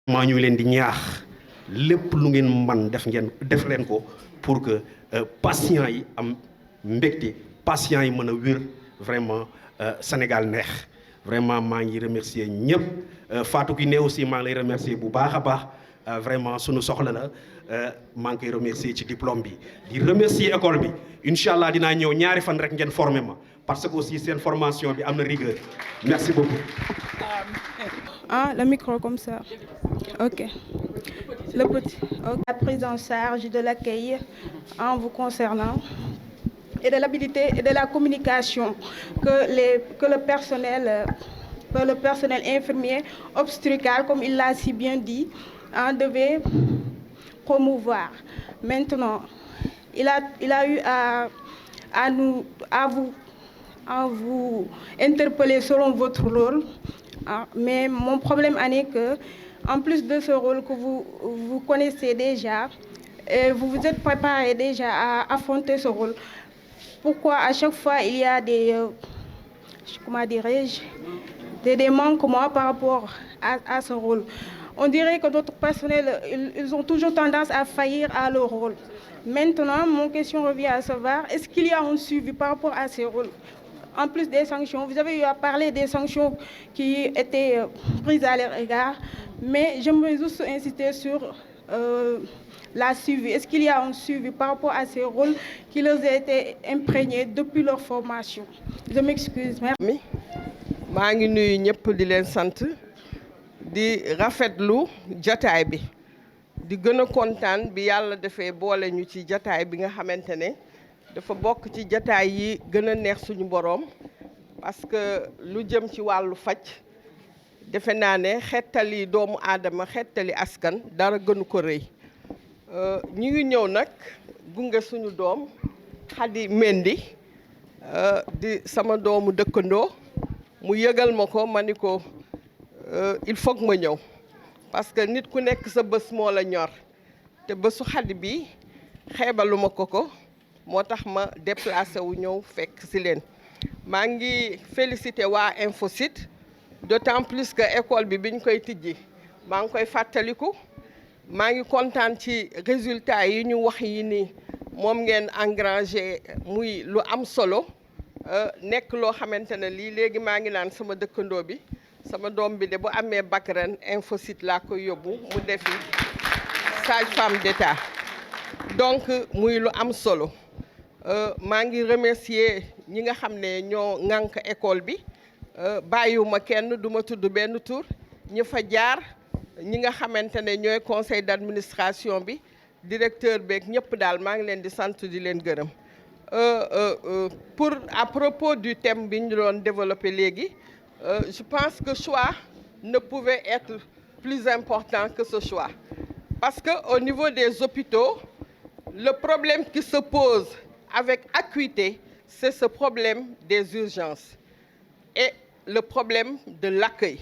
maa ñu leen di ñaax lépp lu ngeen man def leen ko pour que patients yi am mbégte patients yi mën a wér vraiment Sénégal neex vraiment maa ngi remercier ñëpp Fatou Kiné aussi maa ngi lay remercier bu baax a baax vraiment sunu soxla la maa ngi koy remercier ci diplôme bi di remercier école bi incha allah dinaa ñëw ñaari fan rek ngeen formé ma parce que aussi seen formation bi am na rigueur merci beaucoup. Ah, le micro comme ça. Ok. Le petit. Okay. La prise en charge de l'accueil en vous concernant et de l'habilité et de la communication que le personnel infirmier obstétrical, comme il l'a si bien dit, devait promouvoir. Maintenant, il a eu à vous interpeller selon votre rôle. Mais mon problème est que, en plus de ce rôle que vous connaissez déjà, et vous vous êtes préparé déjà à affronter ce rôle, pourquoi à chaque fois il y a des manquements par rapport à ce rôle? On dirait que notre personnel, ils ont toujours tendance à faillir à leur rôle. Maintenant, mon question revient à savoir, est-ce qu'il y a un suivi par rapport à ces rôles? En plus des sanctions, vous avez eu à parler des sanctions qui étaient prises à leur égard, mais j'aimerais juste insister sur la suivi. Est-ce qu'il y a un suivi par rapport à ces rôles qui leur ont été imprégnés depuis leur formation? Je m'excuse. Merci. maa ngi nuyu ñëpp di leen sant di rafetlu jataay bi di gën a kontaan bi yàlla defee boole ñu ci jataay bi nga xamante ne dafa bokk ci jataay yi gën a neex suñu boroom parce que lu jëm ci wàllu faj defe naa ne xettali doomu aadama xettali askan dara gënu ko rëy ñu ngi ñëw nag gunge suñu doom Khady Mendy di sama doomu dëkkandoo mu yëgal ma ko ma ni ko il faut que ma ñëw parce que nit ku nekk sa bés moo la ñor te bésu Khady bi xeebalu ma ko moo tax ma déplacé wu ñëw fekk si leen maa ngi félicité waa Infosite d'autant plus que école bi biñ koy tijji maa ngi koy fàttaliku maa ngi kontaan ci résultat yi ñu wax yi ni moom ngeen engrangé muy lu am solo nekk loo xamante ne lii léegi maa ngi naan sama dëkkandoo bi sama doom bi de bu amee bac ren Infosite laa koy yóbbu mu defi sage-femme d'État donc muy lu am solo maa ngi remercier ñi nga xam ne ñoo ŋànk école bi bàyyiwuma kenn du ma tudd benn tur ñi fa jaar ñi nga xamante ne ñooy conseil d'administration bi directeur beeg ñëpp daal maa ngi leen di sant di leen gërëm pour à propos du thème bi ñu doon développé léegi je pense que choix ne pouvait être plus important que ce choix parce que au niveau des hôpitaux le problème qui se pose avec acuité c'est ce problème des urgences et le problème de l'accueil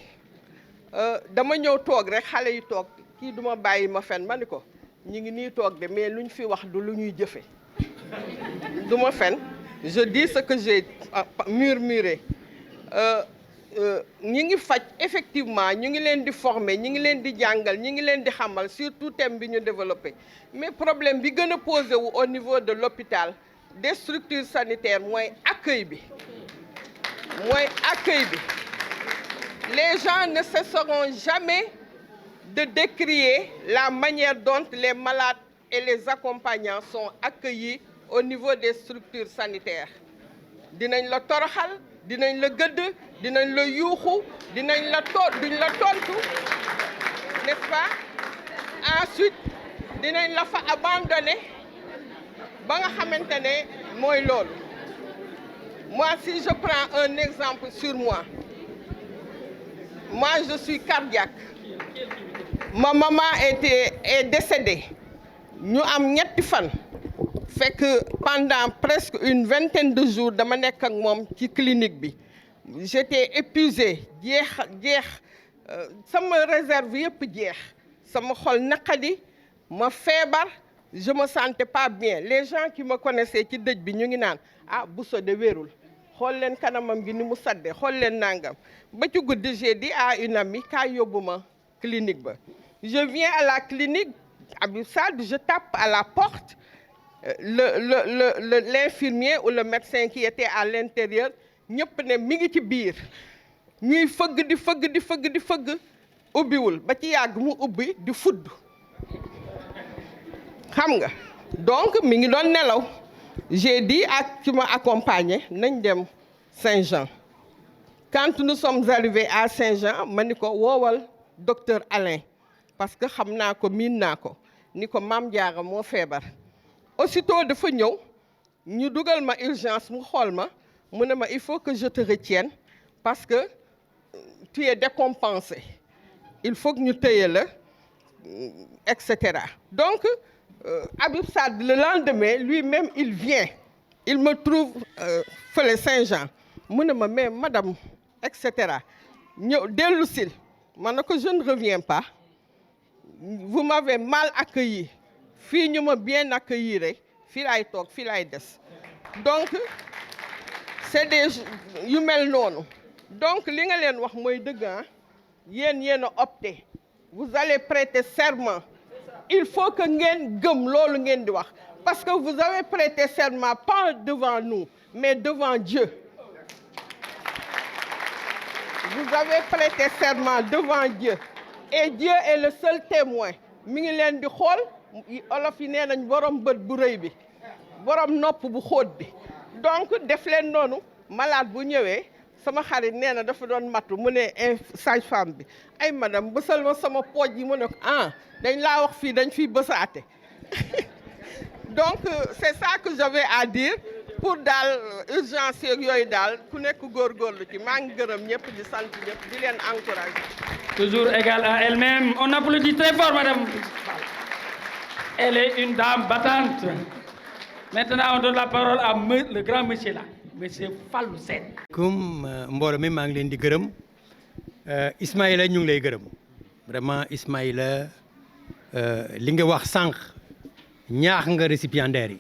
dama ñëw toog rek xale yi toog kii duma bàyyi ma fen ma ni ko ñu ngi nii toog de mais lu ñu fi wax du lu ñuy jëfe du ma fen je dis ce que j'ai murmuré ñi ngi faj effectivement ñu ngi leen di former ñi ngi leen di jàngal ñi ngi leen di xamal surtout thème bi ñu développé mais problème bi gën a posé wu au niveau de l'hôpital des structures sanitaires mooy accueil bi les gens ne cesseront jamais de décrier la manière dont les malades et les accompagnants sont accueillis au niveau des structures sanitaires dinañ la toroxal dinañ la gëdd dinañ la yuuxu duñ la tontu n'est-ce pas ensuite dinañ la fa abandonner ba nga xamante ne mooy loolu moi si je prends un exemple sur moi je suis cardiaque ma maman est décédée ñu am ñetti fan fekk pendant presque une vingtaine de jours dama nekk ak moom ci clinique bi j'étais épuisée jeex sama réserve yëpp jeex sama xol naqadi ma feebar je me sentais pas bien les gens qui me connaissaient ci dëj bi ñu ngi naan Bousso de wérul xool leen kanamam gi ni mu sadde xool leen nangam ba ci guddi j'ai dit à une amie kaay yóbbu ma clinique ba. Je viens à la clinique Habib Saad, je tape à la porte, l'infirmier ou le médecin qui était à l'intérieur ñëpp ne mi ngi ci biir ñuy fëgg di fëgg ubbiwul ba ci yàgg mu ubbi di fudd xam nga donc mi ngi doon nelaw. J'ai dit à qui m'a accompagné nañ dem Saint-Jean. Quand nous sommes arrivés à Saint-Jean ma ni ko woowal docteur Alain parce que xam naa ko miin naa ko ni ko Mame Diarra moo feebar. Aussitôt dafa ñëw ñu dugal ma urgence mu xool ma mu ne ma il faut que je te retienne parce que tu es décompensé il faut que ñu téye la et cetera. Donc Habib Saad le lendemain lui-même il vient il me trouve fële Saint-Jean mu ne ma mais madame et cetera ñëw dellu sil ma ne ko je ne reviens pas vous m'avez mal accueilli fii ñu ma bien accueilli rek fii laay toog fii laay des donc c'est des yu mel noonu donc li nga leen wax mooy dëgg ah yéen a opté vous allez prêter serment il faut que ngeen gëm loolu ngeen di wax parce que vous avez prêté serment pas devant nous mais devant Dieu. Vous avez prêté serment devant Dieu et Dieu est le seul témoin mi ngi leen di xool olof yi nee nañ borom bët bu rëy bi borom nopp bu xóot bi donc def leen noonu malade bu ñëwee sama xarit nee na dafa doon matu mu ne sage-femme bi ay madame bësal ma sama pooj yi mu ne ko dañ laa wax fii dañ fiy bësaate donc c'est ça que j'avais à dire pour daal urgence yooyu daal ku nekk góorgóorlu ci maa ngi gërëm ñëpp di sant ñëpp di leen encourager. Toujours égale à elle-même. On applaudit très fort, madame. Elle est une dame battante. Maintenant, on donne la parole à le grand monsieur là, monsieur Fallou Sène. Comme mbooloo mi maa ngi leen di gërëm Ismaïla ñu ngi lay gërëm vraiment Ismaïla li nga wax sànq ñaax nga récipiendaires yi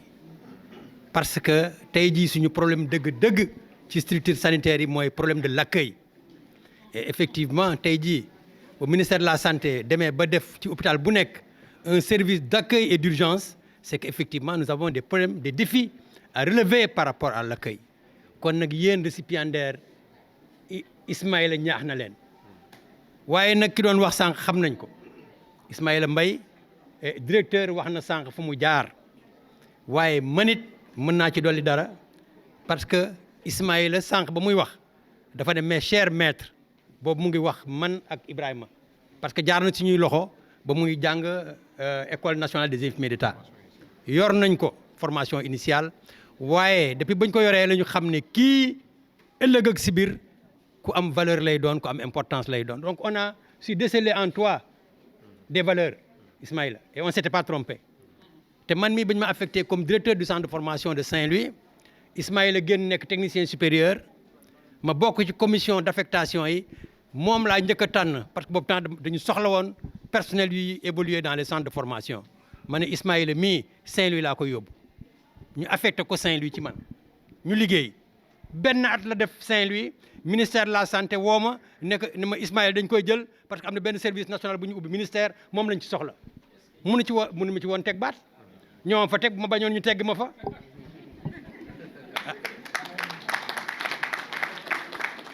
parce que tey jii suñu problème dëgg-dëgg ci structure sanitaire yi mooy problème de l'accueil et effectivement tey jii au ministère de la santé demee ba def ci hôpital bu nekk un service d'accueil et d'urgence c'est qu'effectivement nous avons des problèmes des défis à relever par rapport à l'accueil kon nag yéen récipiendaire Ismaïla ñaax na leen waaye nag ki doon wax sànq xam nañ ko Ismaïla Mbaye directeur wax na sànq fu mu jaar waaye man it mën naa ci dolli dara parce que Ismaïla sànq ba muy wax dafa ne mes chers maîtres boobu mu ngi wax man ak Ibrahima parce que jaar na ci ñuy loxo ba muy jàng école nationale des infirmiers d'État yor nañ ko formation initiale waaye depuis bañ ko yoree la ñu xam ne kii ëllëg ak si biir ku am valeur lay doon ku am importance lay doon donc on a su déceler en toi des valeurs Ismaïla et on s'était pas trompé te man mii bañ ma affecté comme directeur du centre de formation de Saint-Louis Ismaïla génn nekk technicien supérieur ma bokk ci commission d'affectation yi moom laa njëkk a tànn parce que boobu temps dañu soxla woon personnel yuy évoluer dans les centres de formation ma ne Ismaïla mii Saint-Louis laa ko yóbbu ñu affecté ko Saint-Louis ci man ñu liggéey benn at la def Saint-Louis ministère de la santé woo ma ne ma Ismaïla dañ koy jël parce que am na benn service national bu ñu ubbi ministère moom lañ ci soxla mënu ma ci woon teg baat ñoom fa teg bu ma bañoon ñu tegg ma fa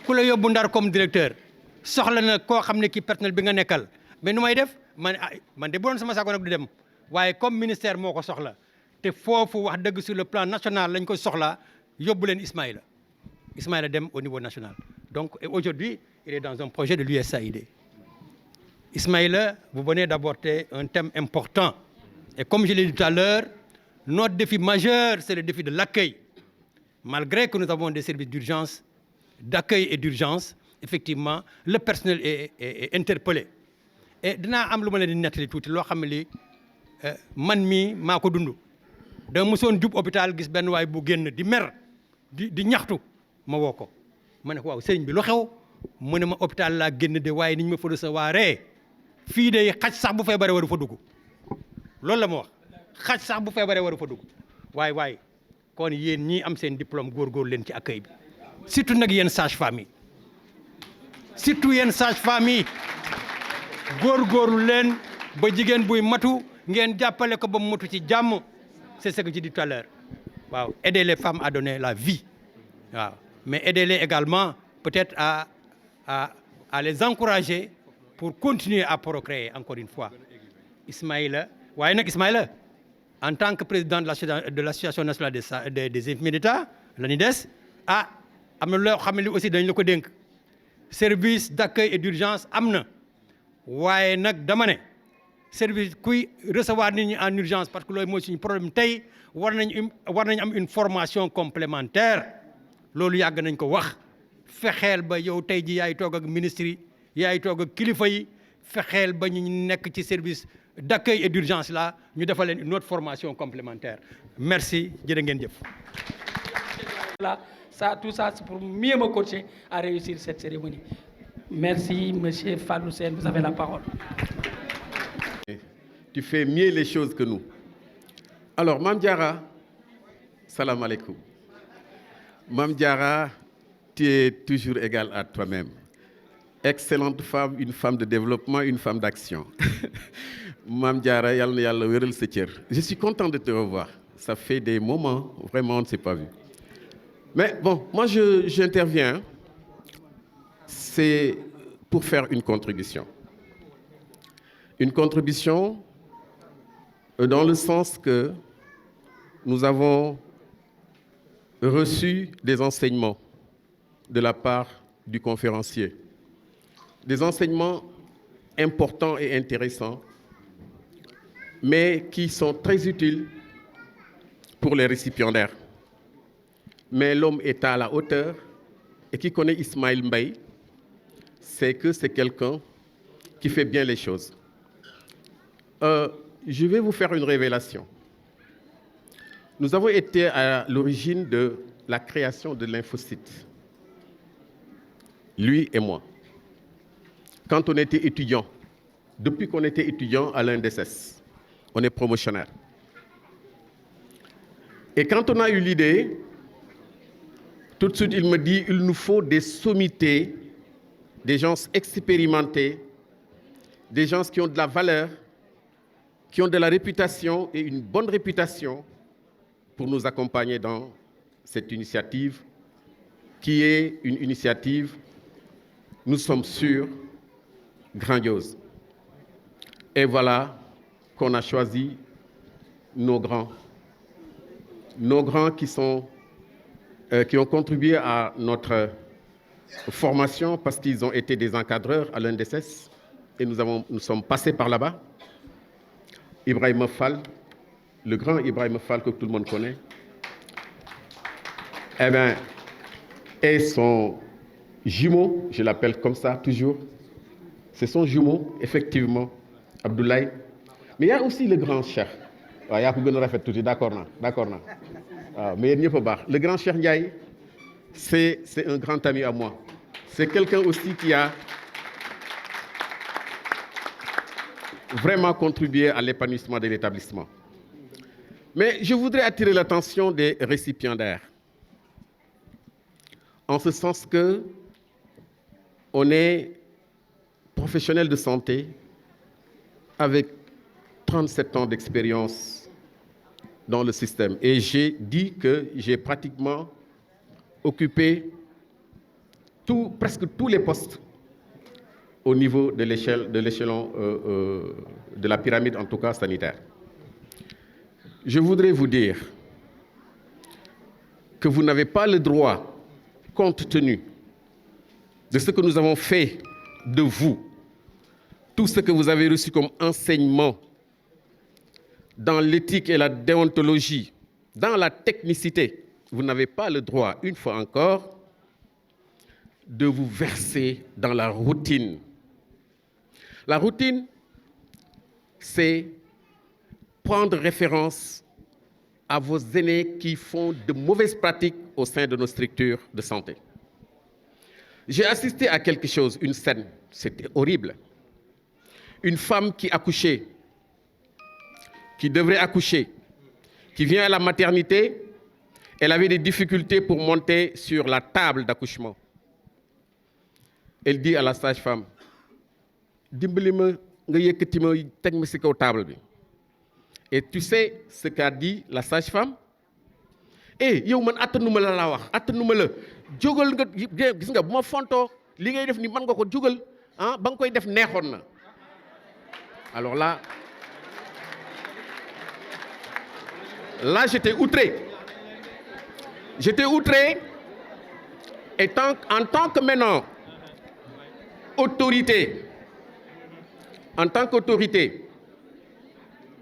ku la yóbbu Ndar comme directeur soxla na koo xam ne kii personnel bi nga nekkal mais nu may def man de bu doon sama sago nag du dem waaye comme ministère moo ko soxla te foofu wax dëgg sur le plan national lañ ko soxla yóbbu leen Ismaïla dem au niveau national donc et aujourd'hui il est dans un projet de l'USAID. Ismaïla, vous venez d'aborder un thème important et comme je l'ai dit tout à l'heure, notre défi majeur c'est le défi de l'accueil. Malgré que nous avons des services d'urgence, d'accueil et d'urgence, effectivement le personnel est interpellé et dinaa am lu ma leen di nettali tuuti loo xam ne lii man mii maa ko dund dama mësoon jub hôpital gis benn waay bu génn di mer di ñaxtu ma woo ko ma ne ko waaw sëriñ bi lu xew mu ne ma hôpital laa génn de waaye niñ ma fa recevoir fii de xaj sax bu feebaree waru fa dugg loolu la ma wax xaj sax bu feebaree waru fa dugg waaye kon yéen ñii am seen diplôme góorgóor leen ci accueil bi surtout nag yéen sage-femme yi surtout yéen sage-femme yi góorgóorlu leen ba jigéen buy matu ngeen jàppale ko ba mu matu ci jàmm c'est ce que j'ai dit tout à l'heure waaw aider les femmes à donner la vie waaw mais aider-les également peut-être à les encourager pour continuer à procréer encore une fois Ismaïla waaye nag Ismaïla en tant que président de l'association nationale des infirmiers d'État l'ANIDES am na loo xam ne li aussi dañ la ko dénk service d'accueil et d'urgence am na waaye nag dama ne service kuy recevoir nit ñi en urgence parce que loolu mooy suñu problème tey war nañ am une formation complémentaire loolu yàgg nañ ko wax fexeel ba yow tey ji yaay toog ak ministre yi yaay toog ak kilifa yi fexeel ba ñu nekk ci service d'accueil et d'urgence là ñu defal leen une autre formation complémentaire merci jërë ngeen jëf. Tout ça c'est pour mieux me coacher à réussir cette cérémonie. Merci monsieur Fallou Sène, vous avez la parole. Tu fais mieux les choses que nous. Alors Mame Diarra, salam alaikum. Mame Diarra, tu es toujours égale à toi-même. Excellente femme, une femme de développement, une femme d'action. Mame Diarra, yal na yàlla wéral sa cër. Je suis content de te revoir. Ça fait des moments, vraiment, on ne s'est pas vu. Mais bon, moi j'interviens, c'est pour faire une contribution. Une contribution dans le sens que nous avons reçu des enseignements de la part du conférencier. Des enseignements importants et intéressants, mais qui sont très utiles pour les récipiendaires. Mais l'homme est à la hauteur, et qui connaît Ismaïla Mbaye, c'est que c'est quelqu'un qui fait bien les choses. Je vais vous faire une révélation. Nous avons été à l'origine de la création de l'Infosite, lui et moi. Quand on était étudiant, depuis qu'on était étudiant à l'INDSS, on est promotionnaire. Et quand on a eu l'idée, tout de suite il me dit, il nous faut des sommités, des gens expérimentés, des gens qui ont de la valeur, qui ont de la réputation et une bonne réputation pour nous accompagner dans cette initiative qui est une initiative, nous sommes sûrs, grandiose. Et voilà qu'on a choisi nos grands qui ont contribué à notre formation parce qu'ils ont été des encadreurs à l'INDSS et nous sommes passés par là-bas. Ibrahima Fall, le grand Ibrahima Fall que tout le monde connaît, et son jumeau, je l'appelle comme ça toujours, c'est son jumeau, effectivement, Abdoulaye. Mais il y a aussi le grand Cheikh. Il y a plus de rafet tout, d'accord. Mais il n'y a pas bas. Le grand Cheikh Ndiaye, c'est un grand ami à moi. C'est quelqu'un aussi qui a vraiment contribué à l'épanouissement de l'établissement. Mais je voudrais attirer l'attention des récipiendaires. En ce sens que on est professionnel de santé avec 37 ans d'expérience dans le système. Et j'ai dit que j'ai pratiquement occupé presque tous les postes au niveau de l'échelon de la pyramide, en tout cas sanitaire. Je voudrais vous dire que vous n'avez pas le droit, compte tenu de ce que nous avons fait de vous, tout ce que vous avez reçu comme enseignement dans l'éthique et la déontologie, dans la technicité, vous n'avez pas le droit, une fois encore, de vous verser dans la routine. La routine, c'est prendre référence à vos aînés qui font de mauvaises pratiques au sein de nos structures de santé. J'ai assisté à quelque chose, une scène, c'était horrible. Une femme qui accouchait, qui devrait accoucher, qui vient à la maternité, elle avait des difficultés pour monter sur la table d'accouchement. Elle dit à la sage-femme, dimbali ma nga yëkkati ma teg ma ci kaw table bi. Et tu sais ce qu'a dit la sage-femme? Yow man attanuma la laa wax attanuma la jógal nga gis nga bu ma fontoo li ngay def ni mën nga ko jógal ah ba nga koy def neexoon na. Alors là j'étais outré. J'étais outré et en tant que maintenant autorité, en tant qu'autorité,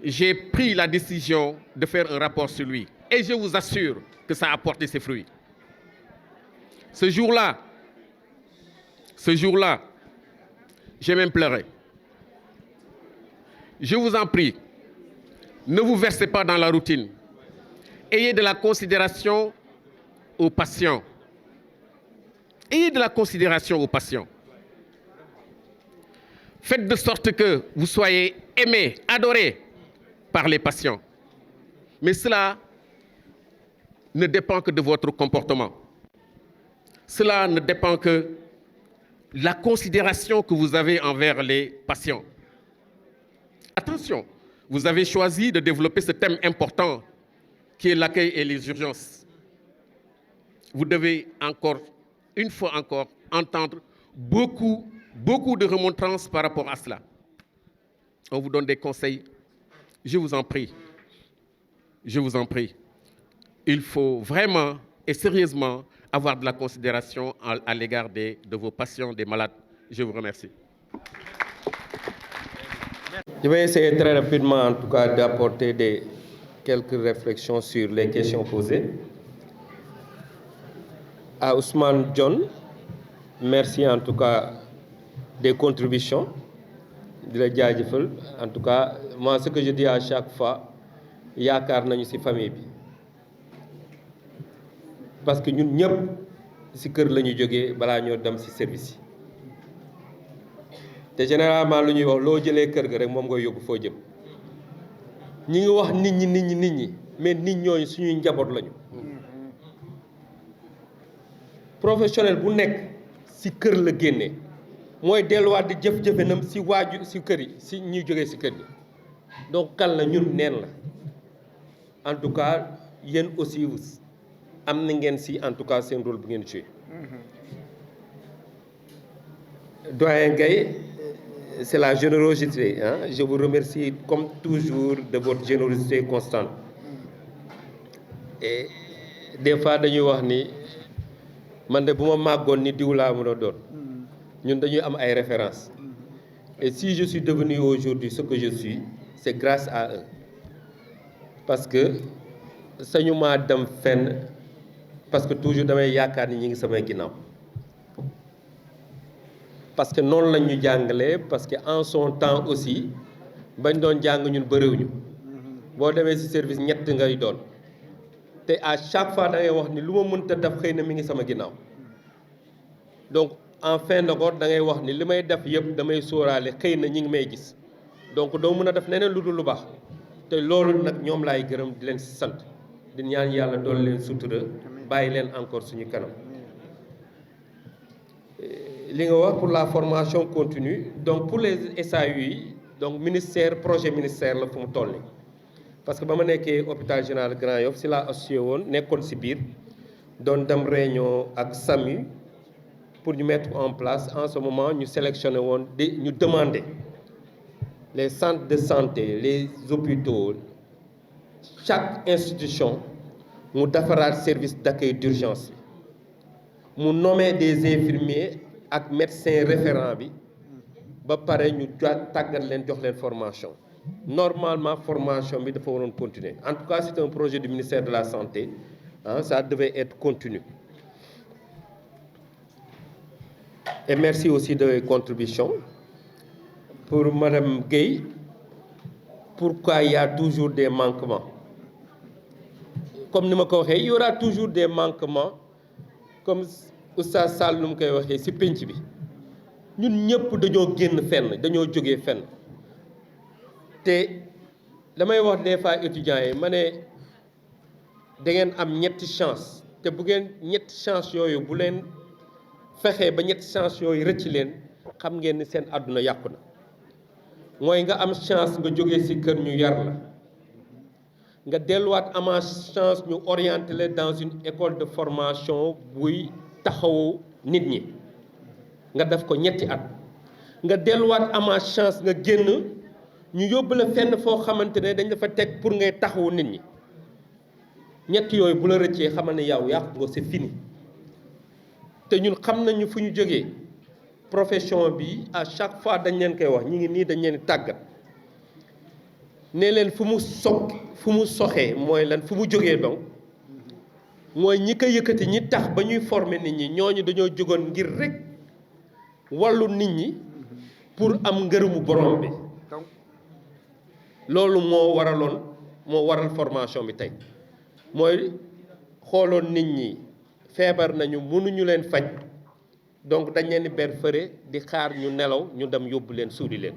j'ai pris la décision de faire un rapport sur lui. Et je vous assure que ça a porté ses fruits. Ce jour-là, j'ai même pleuré. Je vous en prie, ne vous versez pas dans la routine. Ayez de la considération aux patients. Ayez de la considération aux patients. Faites de sorte que vous soyez aimés, adorés par les patients. Mais cela ne dépend que de votre comportement. Cela ne dépend que de la considération que vous avez envers les patients. Attention, vous avez choisi de développer ce thème important qui est l'accueil et les urgences. Vous devez encore, une fois encore, entendre beaucoup de remontrances par rapport à cela. On vous donne des conseils. Je vous en prie. Il faut vraiment et sérieusement avoir de la considération à l'égard de vos patients, des malades. Je vous remercie. Je vais essayer très rapidement, en tout cas, d'apporter quelques réflexions sur les questions posées. À Ousmane John, merci en tout cas des contributions de la jaajëfal. En tout cas, moi, ce que je dis à chaque fois, yaakaar nañu ci famille bi parce que ñun ñëpp ci kër la ñu jógee balaa ñoo dem ci service yi te généralement lu ñuy wax loo jëlee kër ga rek moom ngay yóbbu foo jëm ñi ngi wax nit ñi mais nit ñooñu suñuy njaboot lañu. Professionnel bu nekk ci kër la génnee mooy delluwaat di jëf-jëfenam ci waaju ci kër yi ci ñuy jógee ci kër yi donc kan la ñun neen la. En tout cas yéen aussi am na ngeen ci en tout cas seen rôle bu ngeen joué. Doyen Gaye, c'est la générosité, hein? Je vous remercie comme toujours de votre générosité constante. Et des fois dañuy wax ni man de bu ma màggoon ni diw laa mën a doon ñun dañuy am ay références. Et si je suis devenu aujourd'hui ce que je suis, c'est grâce à eux. Parce que sañu maa dem fenn parce que toujours damay yaakaar ni ñi ngi samay ginnaaw parce que noonu lañ ñu jàngalee parce que en son temps aussi bañ doon jàng ñun bëriwuñu boo demee ci service ñett ngay doon te à chaque fois da ngay wax ni lu ma mënta def xëy na mi ngi sama ginnaaw donc en fin de compte da ngay wax ni li may def yëpp damay sóoraale xëy na ñi ngi may gis donc doo mën a def neneen lu dul lu baax. te loolu nag ñoom laay gërëm di leen ci sant di ñaan yàlla dool leen sutura bàyyi leen encore suñu kanam li nga wax pour la formation continue donc pour les SAU yi donc projet ministère la fu mu toll nii parce que ba ma nekkee hôpital général Grand Yoff ci laa associé woon nekkoon ci biir doon dem réunion ak SAMU pour ñu mettre en place en ce moment ñu sélectionné woon ñu demander les centres de santé, les hôpitaux, chaque institution mu defaraat service d'accueil d'urgence mu nommer des infirmiers ak médecins référents bi ba pare ñu tàggat leen jox leen formation. Normalement formation bi dafa waroon continuer. En tout cas, c'est un projet du ministère de la Santé, hein, ça devait être continu. Et merci aussi de vos contributions. Pour Madame Gueye, pourquoi il y a toujours des manquements? Comme nous l'avons dit, il y aura toujours des manquements, comme Oustaz Sall nous l'a dit, c'est penc bi. Ñun ñëpp dañoo génn fenn dañoo jógee fenn te damay wax des fois étudiants yi ma ne da ngeen am ñetti chance te bu ngeen ñetti chance yooyu bu leen fexee ba ñetti chance yooyu rëcc leen xam ngeen ni seen àdduna yàqu na mooy nga am chance nga jógee ci kër ñu yar la nga delluwaat ama chance ñu orienter la dans une école de formation buy taxawu nit ñi nga def ko ñetti at nga delluwaat ama chance nga génn ñu yóbbu la fenn foo xamante ne dañ la fa teg pour ngay taxawu nit ñi ñett yooyu bu la rëccee xamal ne yow yàqu nga c'est fini te ñun xam nañu fu ñu jógee profession bi à chaque fois dañ leen koy wax ñi ngi nii dañ leen tàggat ne leen fu mu soxee mooy lan fu mu jógee donc mooy ñi ko yëkkati ñi tax ba ñuy former nit ñi ñooñu dañoo jógoon ngir rek wàllu nit ñi pour am ngërëmu borom bi loolu moo waral formation bi tey mooy xooloon nit ñi feebar nañu mënuñu leen faj donc dañ leen di ber fëre di xaar ñu nelaw ñu dem yóbbu leen suuli leen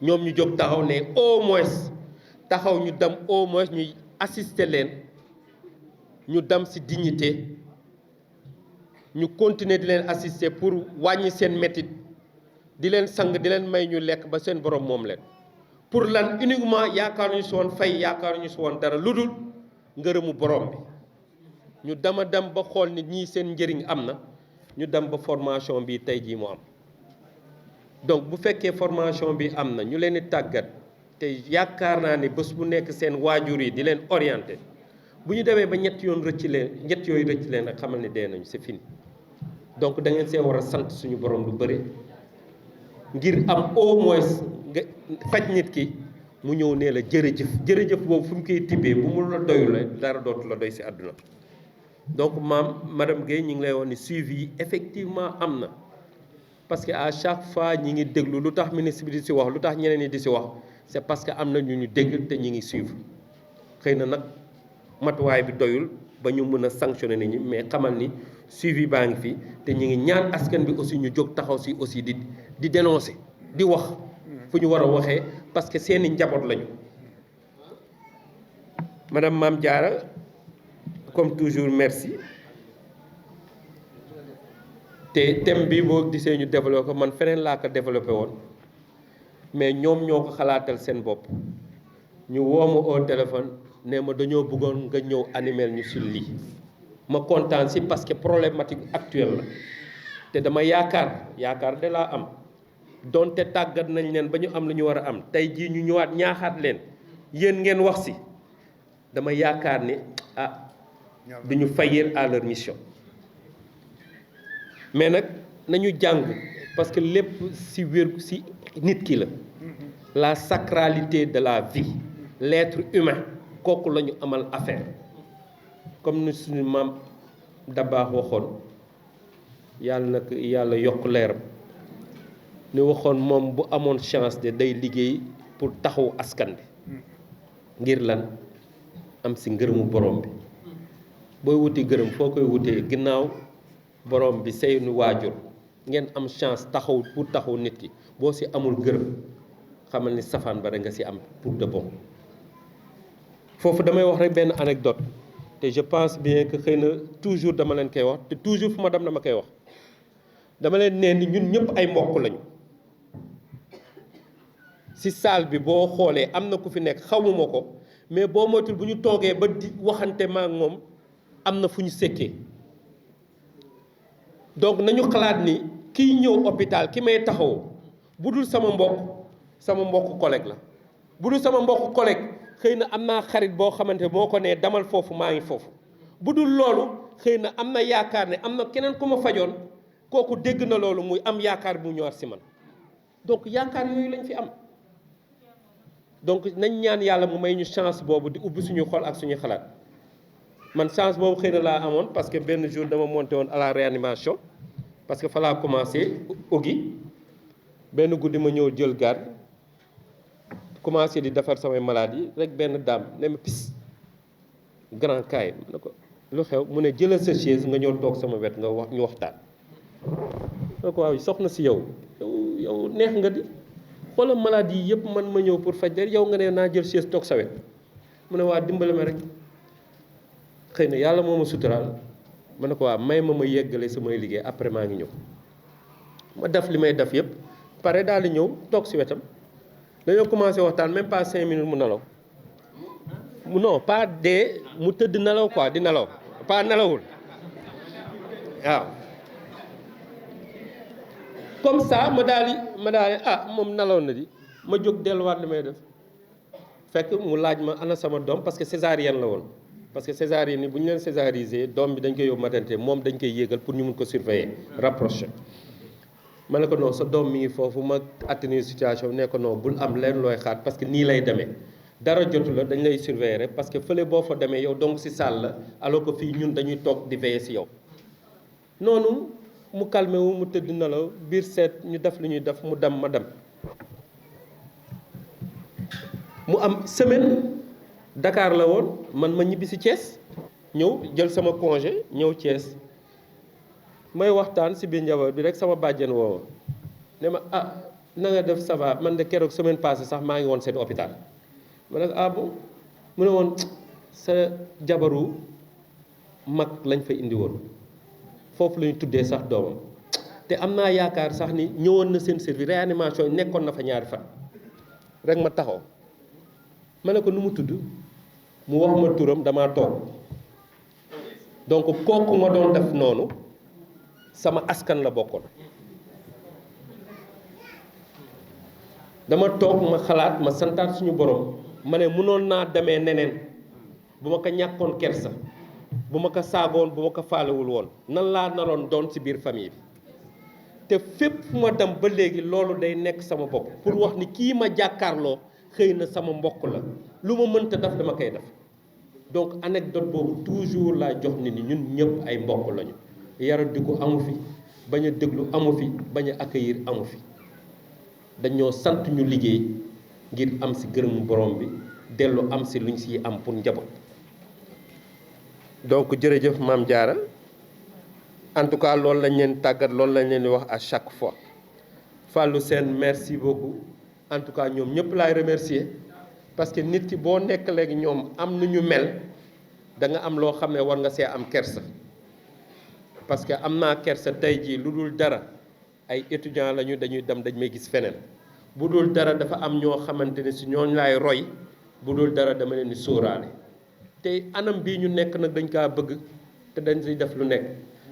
ñoom ñu jóg taxaw ne au moins taxaw ñu dem au moins ñuy assister leen ñu dem ci dignité ñu continuer di leen assister pour wàññi seen métit di leen sang di leen may ñu lekk ba seen borom moom leen pour lan uniquement yaakaaruñu ci woon fay yaakaaruñu ci woon dara lu dul ngërëmu borom bi ñu dama dem ba xool nit ñii seen njëriñ am na ñu dem ba formation bi tey jii mu am donc bu fekkee formation bi am na ñu leen di tàggat te yaakaar naa ne bés bu nekk seen waajur yi di leen orienté bu ñu demee ba ñett yooyu rëcc leen ak xamal ne dee nañu c'est fini donc da ngeen see war a sant suñu borom lu bëri ngir am au moins nga faj nit ki mu ñëw nee la jërëjëf boobu fu mu koy tibbee bu mu la doyul dara dootu la doy ci àdduna donc madame Guèye ñi ngi lay wax ni suivi yi effectivement am na parce que à chaque fois ñi ngi déglu lu tax ministre bi di ci wax lu tax ñeneen ñi di ci wax c'est parce que am na ñu dégg te ñi ngi suivre xëy na nag matuwaay bi doyul ba ñu mën a sanctionner nit ñi mais xamal ni suivi baa ngi fi te ñi ngi ñaan askan bi aussi ñu jóg taxaw ci aussi di dénoncer di wax fu ñu war a waxee parce que seeni njaboot lañu madame Mame Diarra comme toujours merci te thème bi boo gisee ñu développé ko man feneen laa ko développé woon mais ñoom ñoo ko xalaatal seen bopp ñu woo ma au téléphone ne ma dañoo bëggoon nga ñëw animer ñu sur lii ma kontaan si parce que problématique actuelle la te dama yaakaar de laa am donte tàggat nañ leen ba ñu am lu ñu war a am tey jii ñu ñëwaat ñaaxaat leen yéen ngeen wax si dama yaakaar ni du ñu faillir à leur mission mais nag nañu jàng parce que lépp ci ci nit ki la sacralité de la vie l'être humain kooku la ñu amal affaire comme ni suñu maam Dabaax waxoon yàlla yokk leeram ni waxoon moom bu amoon chance de day liggéey pour taxawu askan bi ngir lan am ci ngërëmu borom bi booy wuti gërëm foo koy wutee ginnaaw borom bi seeni waajur ngeen am chance taxaw pour taxaw nit ki boo ci amul gërëm xamal ni safaan ba rek nga ci am pour de bon foofu damay wax rek benn anecdote te je pense bien que xëy na toujours dama leen koy wax te toujours fu ma dem dama koy wax dama leen nee ni ñun ñëpp ay mbokk lañu ci salle bi boo xoolee am na ku fi nekk xamuma ko mais boo moytul bu ñu toogee ba di waxante ma ak moom am na fu ñu sekkee donc nañu xalaat ni kiy ñëw hôpital ki may taxaw bu dul sama mbokk collègue la bu dul sama mbokk collègue xëy na am naa xarit boo xamante moo ko nee demal foofu maa ngi foofu bu dul loolu xëy na am na yaakaar ne am na keneen ku ma fajoon kooku dégg na loolu muy am yaakaar bu ñëwaat ci man donc yaakaar yooyu lañ fi am donc nañ ñaan yàlla mu may ñu chance boobu di ubbi suñu xol ak suñu xalaat man chance boobu xëy na laa amoon parce que benn jour dama monté woon à la réanimation parce que fa laa commencé ogi benn guddi ma ñëw jël garde commencé di defar samay maladie rek benn dame ne ma pis grand kaay ne ko lu xew mu ne jëlal sa chaise nga ñëw toog sama wet nga wax ñu waxtaan ne ko waaw soxna si yow neex nga di xoolal maladie yi yëpp man ma ñëw pour faj der yow nga ne naa jël chaise toog sa wet mu ne waa dimbale ma rek xëy na yàlla moo ma suturaal ma ne ko waa may ma yeggale samay liggéey après maa ngi ñëw ma def li may def yëpp pare daal di ñëw toog si wetam dañoo commencé waxtaan même pas 5 minutes mu nelaw non pas dee mu tëdd nelaw quoi di nelaw pas nelawul waaw comme ça ma daal di ah moom nelaw na di ma jóg delluwaat li may def fekk mu laaj ma ana sama doom parce que césarienne la woon parce que césarienne ni bu ñu leen césarisé doom bi dañ koy yóbbu maternité moom dañ koy yéegal pour ñu mun ko surveiller rapproché ma ne ko non sa doom mi ngi foofu ma atténuer situation ne ko non bul am leen looy xaat parce que nii lay demee dara jotu la dañ lay surveiller rek parce que fële boo fa demee yow donc si salle la alors que fii ñun dañuy toog di veiller si yow noonu mu calmé wu mu tëdd nelaw biir seet ñu def li ñuy def mu dem ma dem mu am semaine Dakar la woon man ma ñibbi si Thiès ñëw jël sama congé ñëw Thiès may waxtaan si biir njaboot bi rek sama bàjjen woo ne ma ah na nga def ça va man de keroog semaine passée sax maa ngi woon seen hôpital ma ne ko ah bon mu ne woon sa jabaru mag lañ fa indi woon foofu la ñu tuddee sax doomam te am naa yaakaar sax ni ñëwoon na seen service réanimation yi nekkoon na fa ñaari fan rek ma taxaw ma ne ko nu mu tudd mu wax ma turam damaa toog donc kooku ma doon def noonu sama askan la bokkoon dama toog ma xalaat ma santaat suñu borom ma ne mënoon naa demee neneen bu ma ko ñàkkoon kersa bu ma ko saagoon bu ma ko faalewul woon nan laa naroon doon ci biir famille bi te fépp fu ma dem ba léegi loolu day nekk sama bopp pour wax ni kii ma jàkkaarloo xëy na sama mbokk la lu ma mënta def dama koy def donc anecdote boobu toujours laa jox nit ñi ñun ñëpp ay mbokk lañu yara di ko amu fi bañ a déglu amu fi bañ a accueillir amu fi dañoo sant ñu liggéey ngir am si gërëmu borom bi dellu am si luñ siy am pour njaboot donc jërëjëf Mame Diarra en tout cas loolu lañ leen tàggat loolu lañ leen di wax à chaque fois Fallou Sène merci beaucoup en tout cas ñoom ñëpp laay remercier parce que nit ki boo nekk léegi ñoom am nu ñu mel da nga am loo xam ne war nga see am kersa parce que am naa kersa tey jii lu dul dara ay étudiants lañu dañuy dem dañ may gis feneen bu dul dara dafa am ñoo xamante ne si ñooñ laay roy bu dul dara dama leen di sóoraale te anam bii ñu nekk nag dañ kaa bëgg te dañ siy def lu nekk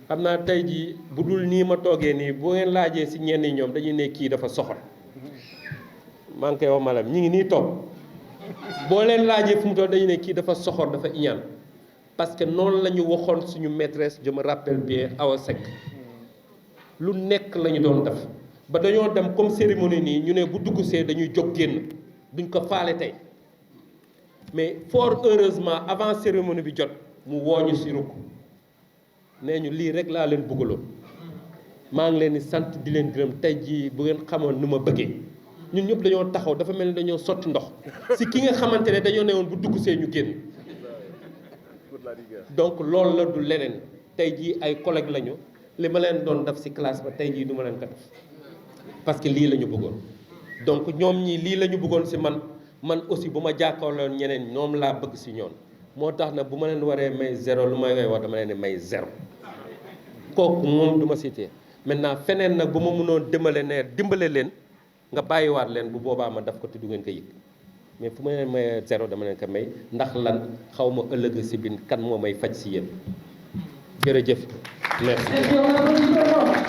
xam naa tey jii bu dul nii ma toogee nii boo ngeen laajee si ñenn ñi ñoom dañuy ne kii dafa soxor maa ngi koy wax maanaam ñi ngi nii toog boo leen laajee fu mu toll dañu ne kii dafa soxor dafa iñaan parce que noonu la ñu waxoon suñu maîtresse je me rappelle bien Awa Seck lu nekk la ñu doon def ba dañoo dem comme cérémonie nii ñu ne bu dugg see dañuy jóg génn duñ ko faale tey mais fort heureusement avant cérémonie bi jot mu wooñu si rukk nee ñu lii rek laa leen bëggaloon maa ngi leen di sant di leen gërëm tey jii bu ngeen xamoon nu ma bëggee ñun ñëpp dañoo taxaw dafa mel ni dañoo sotti ndox si ki nga xamante ne dañoo newoon bu dugg see ñu génn donc loolu la du leneen tey jii ay collègues lañu li ma leen doon def si classe ba tey jii du ma leen ko def parce que lii la ñu bëggoon donc ñoom ñii lii la ñu bëggoon si man aussi bu ma jàkkaarloon ñeneen ñoom laa bëgg si ñoon moo tax nag bu ma leen waree may zéro lu may wax dama leen di may zéro kooku moom du ma cité maintenant feneen nag bu ma mënoon dimbale leen nga bàyyiwaat leen bu boobaa ma daf ko te du ngeen ko yëg mais fu ma leen may zéro dama leen ko may ndax lan xaw ma ëllëg si biir kan moo may faj si yéen jërëjëf merci.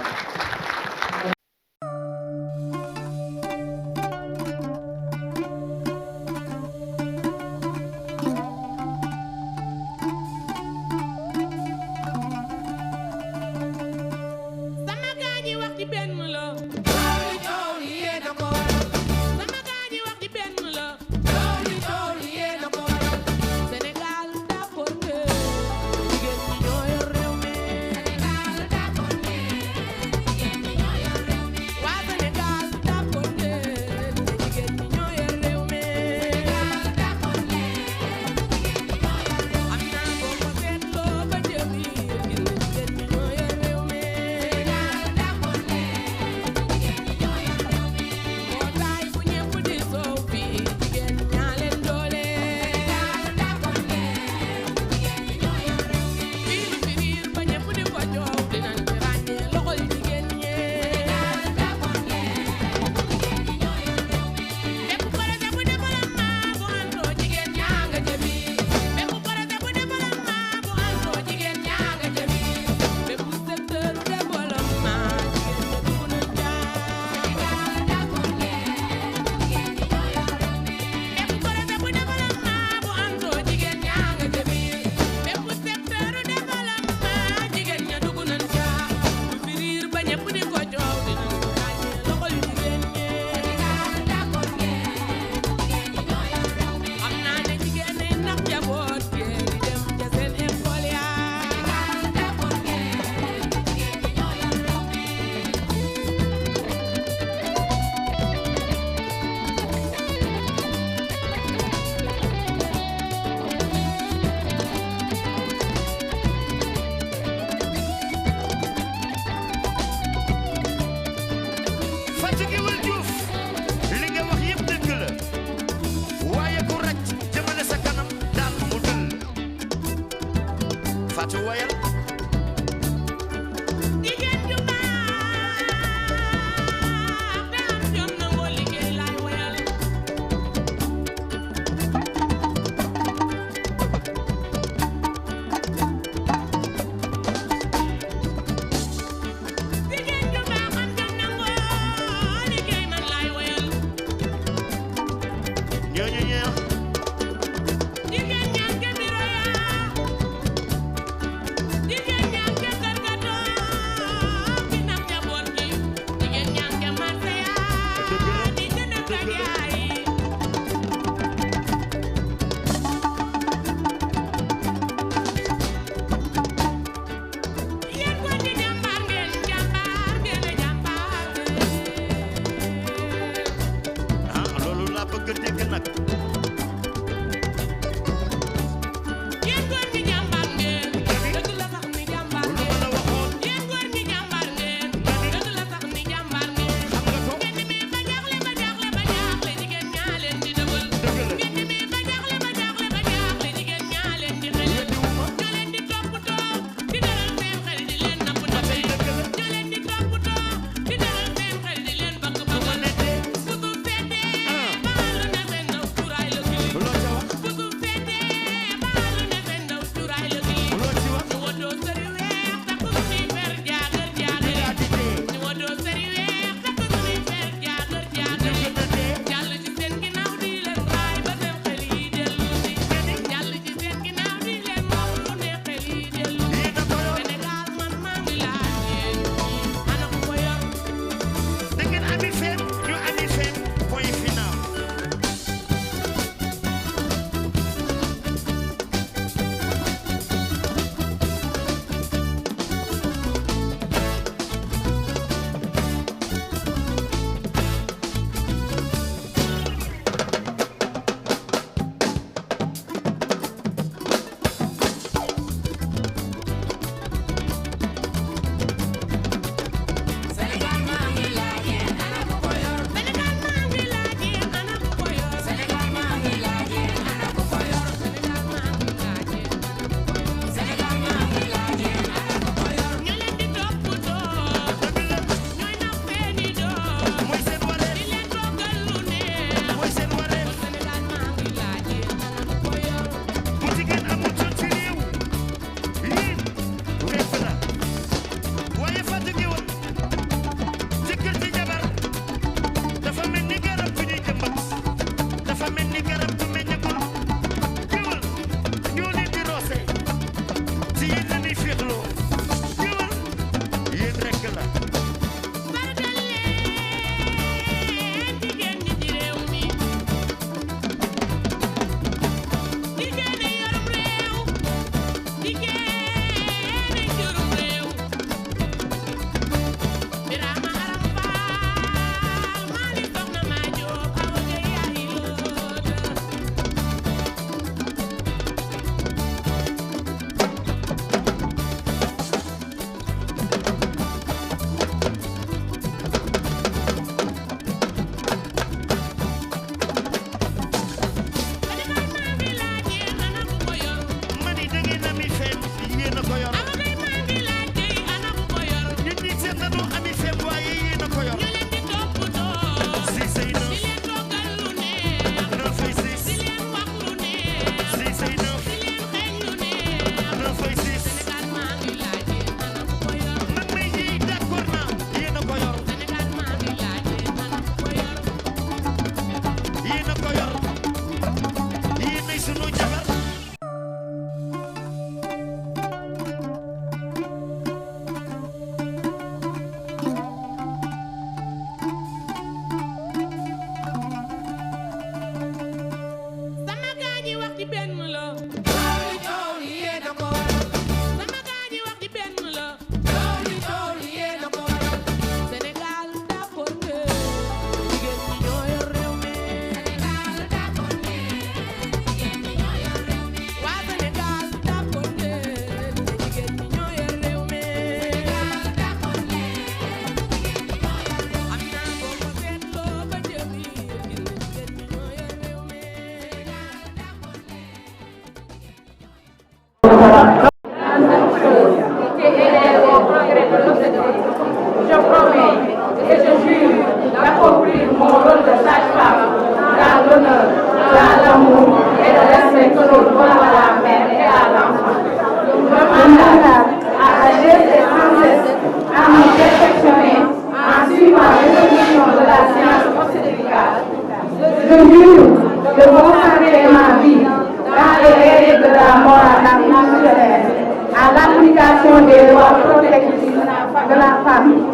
de consacrer ma vie dans les règles de la morale naturelle à l'application des lois protectrices de la famille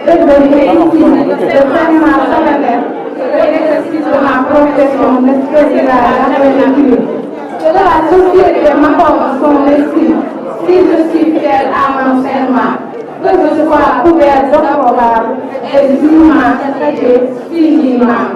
et de réussir de serment solennel de l'exercice de ma profession de spéciale d'agriculture. Que la société m'accorde son estime si je suis fidèle à mon serment, que je sois couvert d'opprobables et dûment traité civilement.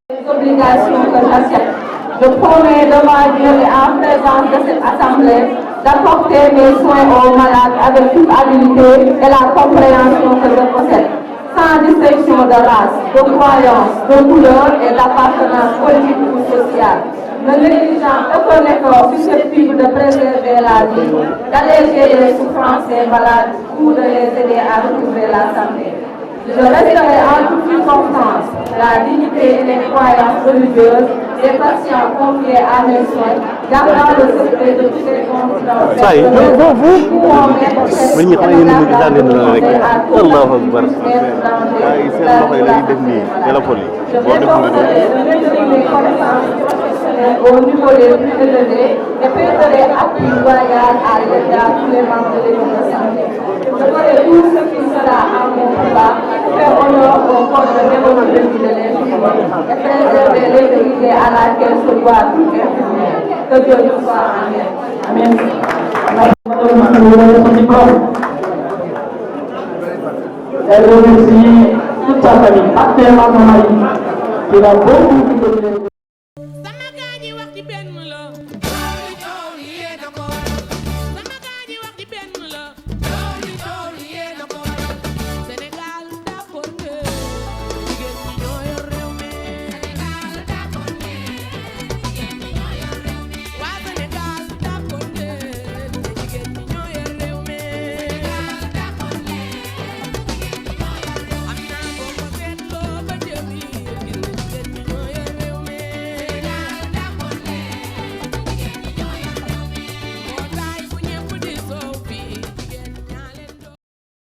Les obligations que j'accepte. Je promets devant Dieu et en présence de cette assemblée d'apporter mes soins aux malades avec toute habileté et la compréhension que je possède, sans distinction de race, de croyance, de couleur et d'appartenance politique ou sociale, ne négligeant aucun effort susceptible de préserver la vie, d'alléger les souffrances des malades ou de les aider à retrouver la santé. Je resterai en toute circonstance la dignité et les croyances religieuses des patients confiés à mes soins, gardant le secret de toutes les confidences Je m'efforcerai de maintenir mes connaissances professionnelles au niveau les plus élevés et prêterai appui loyal à l'État tous les membres de l'équipe de santé. Je ferai tout ce qui sera en mon pouvoir pour faire honneur au corps de développement de l'infirmier et préserver l'intégrité à laquelle se doit tout infirmier. Que Dieu nous soit en aide. Amen. Elle remercie toute sa famille, actuellement son mari, qui a beaucoup